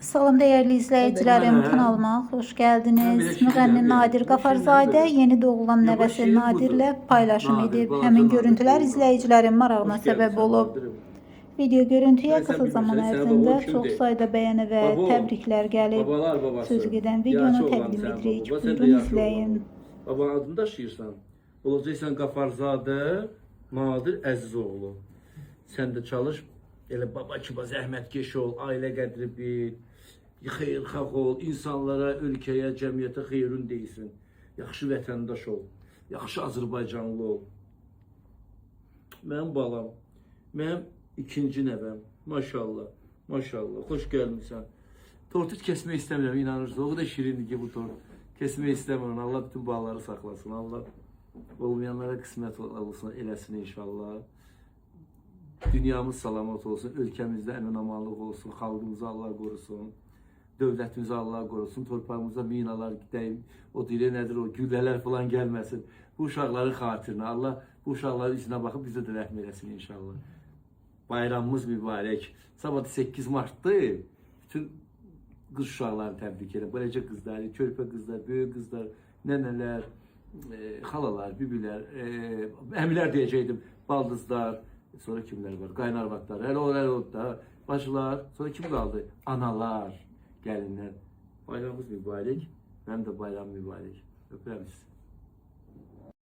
Salam değerli izleyicilerim, Mənə, kanalıma hoş mən geldiniz. belə şirin Müğənni deyirəm, Nadir bu şirin nədir Qafarzadə belə? yeni doğulan Ya bu nəvəsi şirin budur. Nadirlə paylaşım Nadir, edib. balaca Həmin Nadir, görüntülər doğul Nadir. izləyicilərin marağına Hoş geldin səbəb sen olub. Nadir'im. Video görüntüyə Sen qısa zaman bilirsən, sənin ərzində baban çox kimdir? sayda bəyəni və Baba o. təbriklər gəlib. Babalar babası. Sözü gedən Yaşlı videonu olan təqdim sen edirik. baba. Sen de Buyurun yaşlı izləyin. olan o. Babanın adını daşıyırsan. Olacaqsan Qafarzadə Nadir Əzizoğlu. Sən də çalış. Elə baba kimi zəhmətkeş ol, ailə qədri bil. Xeyirxah ol, insanlara, ölkəyə, cəmiyyətə xeyrün deyilsin. Yaxşı vətəndaş ol, yaxşı Azərbaycanlı ol. Mənim balam, mənim ikinci nəvəm. Maşallah, maşallah, xoş gəlmişsən. Tortu kəsmək istəmirəm, inanırsınız. O qədər şirindir ki bu tort. Kəsmək istəmirəm. Allah bütün balaları saxlasın. Allah olmayanlara qismət olsun, eləsin inşallah. Dünyamız salamat olsun, ölkəmizdə əmin-amanlıq olsun, xalqımızı Allah qorusun. Dövlətimizi Allah qorusun, torpağımıza minalar gidəyim, o dilə nədir, o güllələr falan gəlməsin. Bu uşaqların xatirinə Allah bu uşaqların üzünə baxıb bizə də rəhm eləsin inşallah. Bayramımız mübarək. Sabah 8 Mart'dır. Bütün qız uşaqlarını təbrik edirəm. Beləcə qızları, körpə qızlar, böyük qızlar, nənələr, xalalar, bibilər, əmilər deyəcəkdim, baldızlar, sonra kimlər var, qaynarvatlar, hələ o da, bacılar, sonra kim qaldı? Analar. Gəlinlər, bayramımız mübarək, mənim də bayram mübarək. Öpürəm sizi.